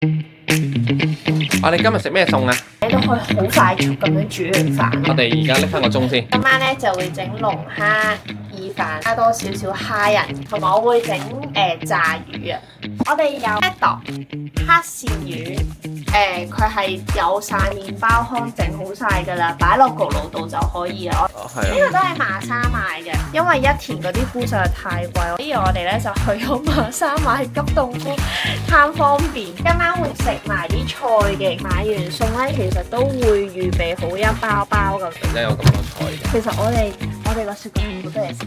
我哋今日食咩餸啊？你都可以好快速咁樣煮完飯。我哋而家拎翻個鐘先。今晚咧就會整龍蝦意飯，加多少少蝦仁，同埋我會整炸魚啊。我哋有一度黑鱔魚，佢係有晒麵包糠整好晒㗎啦，擺落焗爐度就可以啦。係呢個都係馬莎買嘅，因為一田嗰啲菇實在太貴，所以我哋咧就去咗馬莎買急凍菇，貪方便。今晚會食埋啲菜嘅，買完餸咧其實都會預備好一包包咁。而家有咁多菜嘅。其實我哋個雪櫃係好多嘢食。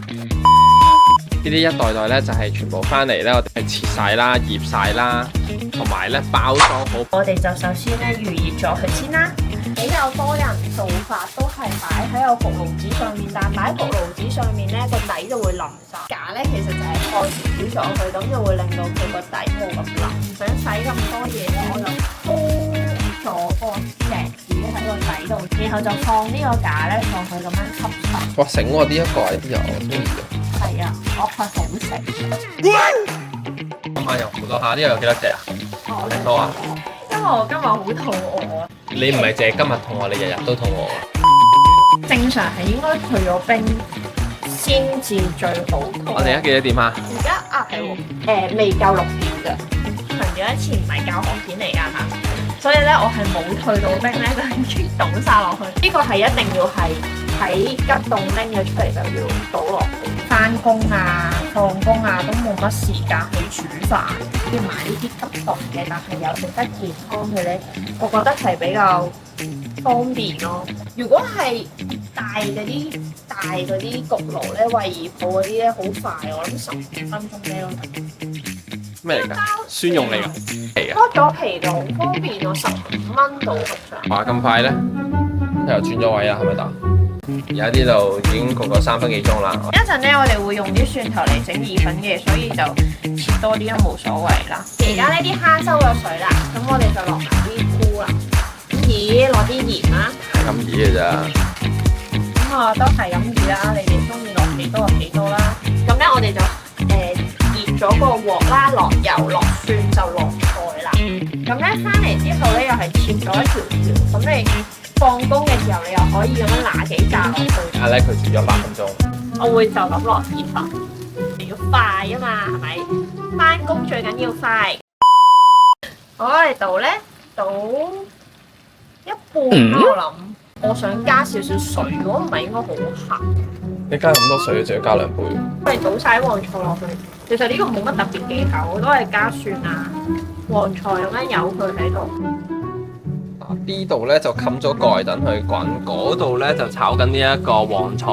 呢啲一袋袋咧就係全部翻嚟咧，我哋係切晒啦、醃晒啦，同埋咧包裝好。我哋就首先咧預熱咗佢先啦。比較多人做法都係擺喺個焗爐紙上面，但擺焗爐紙上面咧個底就會腍晒。架咧其實就係蓋住咗佢，咁就會令到佢個底冇咁腍。唔想洗咁多嘢咧，我就鋪咗個石子喺個底度，然後就放呢個架咧上去咁樣吸濕。哇！醒喎，呢一個係啲油，我中意啊！係啊，我係好食。今晚有好多蝦，呢度有幾多隻啊？幾多啊？因為我今日好肚餓啊！你唔係淨係今日肚餓，你日日都肚餓啊？正常係應該退咗冰先至最好。我哋而家幾多點啊？而家啊係喎，未夠6點㗎。強調一次唔係教學片嚟㗎嚇，所以咧我係冇退到冰咧，就已經倒晒落去。呢個係一定要係喺急凍拎咗出嚟就要倒落去。翻工啊、放工啊都冇乜時間去煮飯，要買呢啲急凍嘅，但係又食得健康嘅咧，我覺得係比較方便咯。如果係大嗰啲焗爐咧，惠而浦嗰啲咧好快，我諗15分鐘咧都得。咩嚟㗎？蒜蓉嚟㗎，嚟㗎。剝咗皮就好方便喎，15蚊到咁上。哇！咁快咧，又轉咗位啦，係咪得？而家呢度已經焗咗3分幾鐘啦。一陣咧，我哋會用啲蒜頭嚟整意粉嘅，所以就切多啲都冇所謂啦。而家呢啲蝦收咗水啦，咁我哋就落埋啲菇啦。咦，攞啲鹽啦。係咁易嘅咋？咁啊，都係咁易啦。你哋中意落幾多就幾多啦。咁咧，我哋就熱咗個鑊啦，落油、落蒜就落菜啦。咁咧翻嚟之後咧，又係切咗一條條。咁你放工嘅時候，你又可以咁樣拿幾紮落去。咧佢煮咗8分鐘。我會就咁落意粉，要快啊嘛，係咪？翻工最緊要快。我嚟倒咧，倒一半啦，我諗。我想加少少水，如果唔係應該好鹹。你加咁多水，仲要加2杯。我哋倒晒黃菜落去，其實呢個冇乜特別技巧，我都係加蒜啊、黃菜咁樣有佢喺度。呢度咧就冚咗蓋等佢滾，嗰度咧就炒緊呢一個黃菜。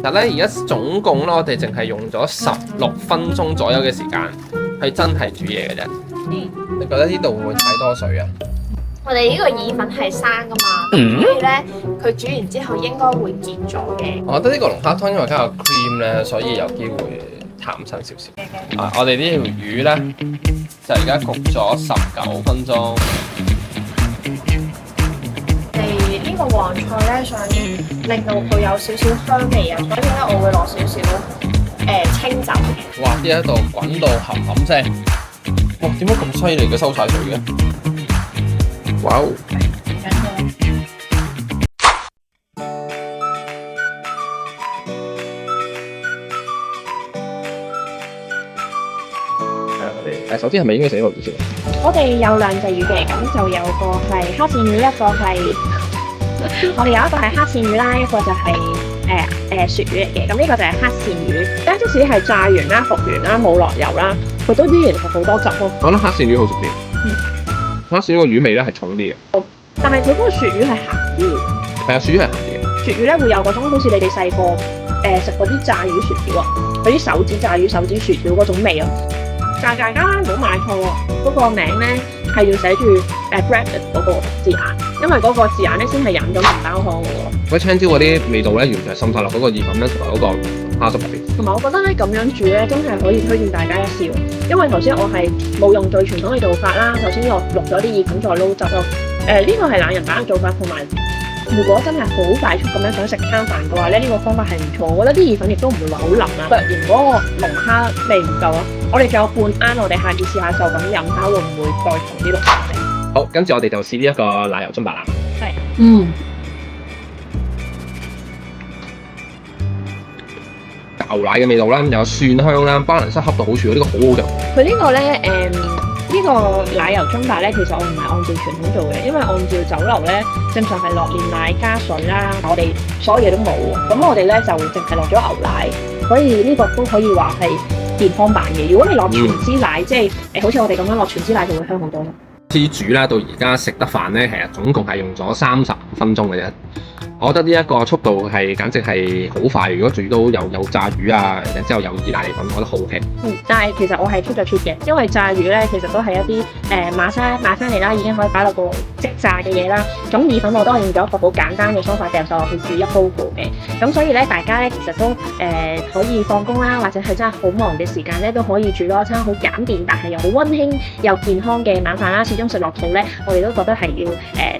但係咧而家總共咧，我哋淨係用咗16分鐘左右嘅時間，係真係煮嘢嘅啫。你覺得呢度會唔會太多水啊？我哋呢個意粉係生噶嘛，所以咧佢煮完之後應該會結咗嘅。我覺得呢個龍蝦湯因為加個 cream 咧，所以有機會淡身少少。啊，我哋呢條魚咧就而家焗咗19分鐘。呢個黃菜咧想令到佢有少少香味啊，所以咧我會落少少清酒嘅。哇！呢一度滾到冚冚聲，哇！點解咁犀利嘅收晒水嘅？哇！首先係咪應該寫個字先？我哋有2隻魚嘅，咁就有個係黑鱔魚，一個係我哋有一個係黑鱔魚啦，一個就係鱈魚嚟嘅。咁呢個就係黑鱔魚，咧即使係炸完啦、焗完啦、冇落油啦，佢都依然係好多汁咯。我覺得黑鱔魚好食啲，黑鱔魚個魚味咧係重啲嘅，但係佢嗰個鱈魚係鹹啲嘅。係啊，鱈魚係鹹啲嘅。鱈魚咧會有嗰種好似你哋細個食嗰啲炸魚薯條啊，嗰啲手指炸魚、手指薯條嗰種味啊。但係大家咧唔好買錯喎，嗰個名咧係要寫住breaded 嗰個字眼，因為嗰個字眼咧先係飲咗麵包湯嘅喎。嗰青椒嗰啲味道咧，完全係滲晒落嗰個意粉咧同埋嗰個蝦汁入邊。同埋我覺得咧咁樣煮咧，真係可以推薦大家一試喎。因為頭先我係冇用最傳統嘅做法啦，頭先我淥咗啲意粉再撈汁咯。呢個係懶人版嘅做法，同埋如果真係好快速咁樣想食餐飯嘅話咧，呢個方法係唔錯。我覺得啲意粉亦都唔會話好腍啊。若然嗰個龍蝦味唔夠啊，我哋仲有半罌，我哋下次試下就咁飲下，會唔會再重啲龍蝦味？好，跟住我哋就試呢一個奶油中白腩。係，牛奶嘅味道啦，又有蒜香啦，balance恰到好處，呢個好好食。佢呢個咧呢個奶油中白咧，其實我唔係按照傳統做嘅，因為按照酒樓咧，正常係落煉奶加水啦，我哋所有嘢都冇，咁我哋咧就淨係落咗牛奶，所以呢個都可以話係健康版嘅。如果你落全脂奶，即係好似我哋咁樣落全脂奶，就會香好多咯。至於煮啦，到而家食得飯咧，其實總共係用咗35分鐘嘅啫。我覺得呢一個速度係簡直係好快。如果煮到有炸魚啊，然之後有意大利粉，我覺得好 OK。但係其實我係出咗 cheat 嘅，因為炸魚咧其實都係一啲買翻嚟啦，已經可以擺落個即炸嘅嘢啦。咁意粉我都係用咗一個好簡單嘅方法掉晒落去煮一煲過嘅。咁所以咧，大家咧其實都可以放工啦，或者係真係好忙嘅時間咧，都可以煮多一餐好簡便，但係又好溫馨又健康嘅晚飯啦。始終食落肚咧，我哋都覺得係要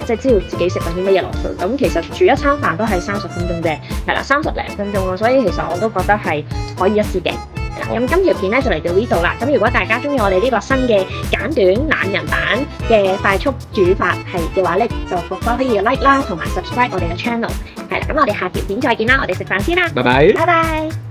即係知道自己食緊啲乜嘢落去。咁其實煮一餐飯都係30分鐘啫，係啦，30零分鐘咯。所以其實我都覺得係可以一試嘅。咁今條片咧就嚟到呢度啦。咁如果大家中意我哋呢個新嘅簡短懶人版嘅快速煮法係嘅話咧，就可以 like 啦，同埋 subscribe 我哋嘅 channel。係啦，咁我哋下條片再見啦，我哋食飯先啦，拜拜。拜拜。